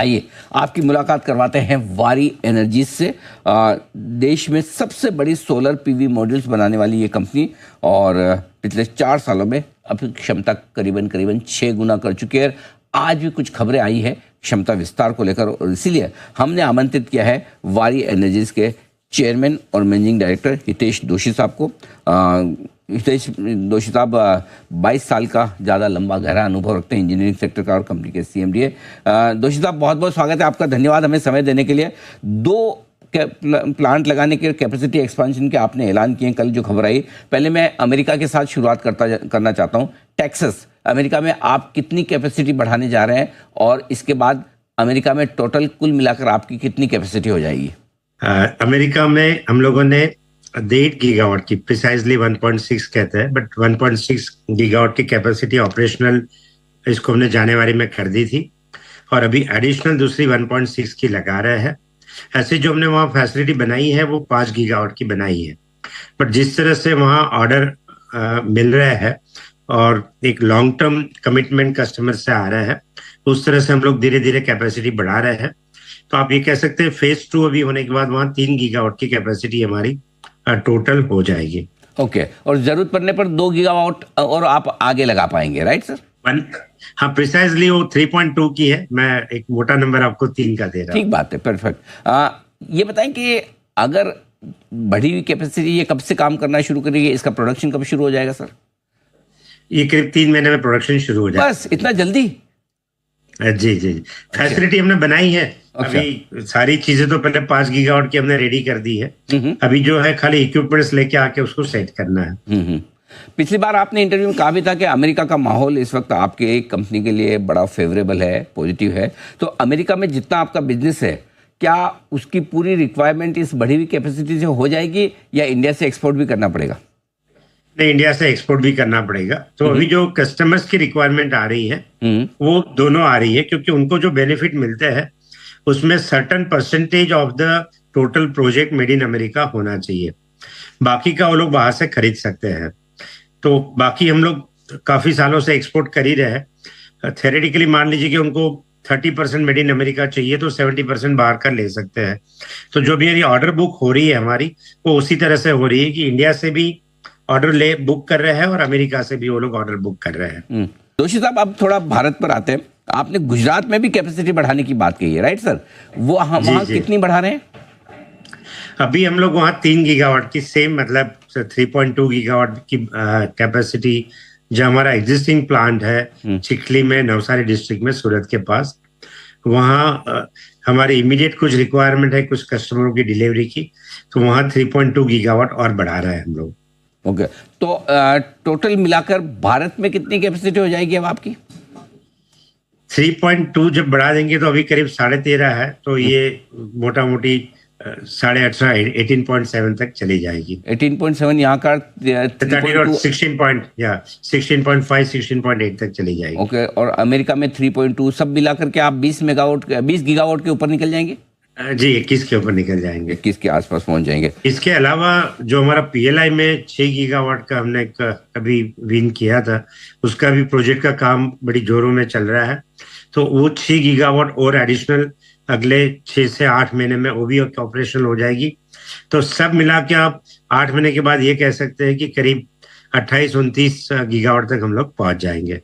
आइए आपकी मुलाकात करवाते हैं वारी एनर्जीज से। देश में सबसे बड़ी सोलर पीवी मॉड्यूल्स बनाने वाली ये कंपनी, और पिछले 4 सालों में अपनी क्षमता करीबन 6 गुना कर चुकी है। आज भी कुछ खबरें आई है क्षमता विस्तार को लेकर, और इसीलिए हमने आमंत्रित किया है वारी एनर्जीज के चेयरमैन और मैनेजिंग डायरेक्टर हितेश दोशी साहब को। हितेश दोशी साहब 22 साल का ज़्यादा लंबा गहरा अनुभव रखते हैं इंजीनियरिंग सेक्टर का, और कंपनी के CMD है। दोशी साहब बहुत बहुत स्वागत है आपका, धन्यवाद हमें समय देने के लिए। 2 प्लांट लगाने के कैपेसिटी एक्सपेंशन के आपने ऐलान किए कल जो खबर आई। पहले मैं अमेरिका के साथ शुरुआत करना चाहता हूँ। टेक्सास अमेरिका में आप कितनी कैपेसिटी बढ़ाने जा रहे हैं, और इसके बाद अमेरिका में टोटल कुल मिलाकर आपकी कितनी कैपेसिटी हो जाएगी? अमेरिका में हम लोगों ने 1.5 गीगावाट की, प्रिसाइजली 1.6 कहते हैं, बट 1.6 गीगावाट की कैपेसिटी ऑपरेशनल इसको हमने जनवरी में कर दी थी, और अभी एडिशनल दूसरी 1.6 की लगा रहे हैं। ऐसे जो हमने वहाँ फैसिलिटी बनाई है वो 5 गीगावाट की बनाई है, बट जिस तरह से वहाँ ऑर्डर मिल रहा है और एक लॉन्ग टर्म कमिटमेंट कस्टमर से आ रहा है, उस तरह से हम लोग धीरे धीरे कैपेसिटी बढ़ा रहे हैं। तो आप ये कह सकते हैं फेज 2 अभी होने के बाद वहाँ 3 गीगावाट की कैपेसिटी हमारी टोटल हो जाएगी। ओके, और जरूरत पड़ने पर 2 गीगावाट और आप आगे लगा पाएंगे, राइट सर? हाँ, प्रिसाइजली वो 3.2 की है, मैं एक मोटा नंबर आपको 3 का दे रहा हूँ। ठीक बात है, परफेक्ट। ये बताएं कि अगर बढ़ी हुई कैपेसिटी ये कब से काम करना शुरू करेगी, इसका प्रोडक्शन कब शुरू हो जाएगा सर? ये करीब 3 महीने में प्रोडक्शन शुरू हो जाएगा। बस इतना जल्दी? जी जी, फैसिलिटी हमने बनाई है। अभी सारी चीजें तो पहले 5 गीगावाट की हमने रेडी कर दी है। अभी जो है खाली इक्विपमेंट्स लेके आके उसको सेट करना है। पिछली बार आपने इंटरव्यू में कहा भी था कि अमेरिका का माहौल इस वक्त आपके एक कंपनी के लिए बड़ा फेवरेबल है, पॉजिटिव है। तो अमेरिका में जितना आपका बिजनेस है, क्या उसकी पूरी रिक्वायरमेंट इस बढ़ी हुई कैपेसिटी से हो जाएगी, या इंडिया से एक्सपोर्ट भी करना पड़ेगा? नहीं, इंडिया से एक्सपोर्ट भी करना पड़ेगा। तो अभी जो कस्टमर्स की रिक्वायरमेंट आ रही है वो दोनों आ रही है, क्योंकि उनको जो बेनिफिट मिलते हैं उसमें certain percentage of the total project made in America होना चाहिए। बाकी का वो लोग बाहर से खरीद सकते हैं। तो बाकी हम लोग काफी सालों से एक्सपोर्ट कर ही रहे हैं। थ्योरेटिकली मान लीजिए कि उनको 30% मेड इन अमेरिका चाहिए तो 70% बाहर का ले सकते हैं। तो जो भी मेरी ऑर्डर बुक हो रही है हमारी, वो उसी तरह से हो रही है कि इंडिया से भी ऑर्डर बुक कर रहे हैं और अमेरिका से भी वो लोग ऑर्डर बुक कर रहे हैं। दोशी साहब, अब थोड़ा भारत पर आते हैं। आपने गुजरात में भी कैपेसिटी बढ़ाने की बात कही है, राइट सर? वो वहाँ कितनी बढ़ा रहे हैं? अभी हम लोग वहाँ 3 गीगावाट की सेम, मतलब 3.2 गीगावाट की कैपेसिटी जो हमारा एग्जिस्टिंग प्लांट है चिखली में, नवसारी डिस्ट्रिक्ट में, सूरत के पास, वहाँ हमारी इमीडिएट कुछ रिक्वायरमेंट है कुछ कस्टमरों की डिलीवरी की, तो वहाँ 3.2 गीगावाट और बढ़ा रहे हैं हम लोग। ओके, तो टोटल मिलाकर भारत में कितनी कैपेसिटी हो जाएगी अब आपकी? 3.2 जब बढ़ा देंगे तो अभी करीब 13.5 है, तो ये मोटा मोटी 18.5 18.7 तक चली जाएगी। 18.7 यहाँ का 16.5 16.8 तक चली जाएगी। ओके, और अमेरिका में 3.2, सब मिलाकर के आप 20 गीगावाट के ऊपर निकल जाएंगे? जी, 21 के ऊपर निकल जाएंगे, 21 के आसपास पहुंच जाएंगे। इसके अलावा जो हमारा PLI में 6 गीगावाट का हमने अभी विन किया था, उसका भी प्रोजेक्ट का काम बड़ी जोरों में चल रहा है। तो वो 6 गीगावाट और एडिशनल अगले 6 से 8 महीने में वो भी ऑपरेशनल हो जाएगी। तो सब मिला के आप 8 महीने के बाद ये कह सकते हैं कि करीब 28-29 गीगावाट तक हम लोग पहुंच जाएंगे।